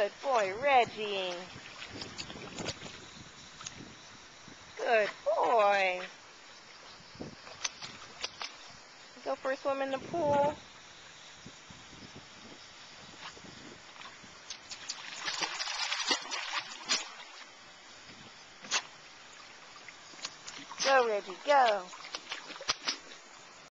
Good boy, Reggie. Good boy. Go for a swim in the pool. Go, Reggie, go.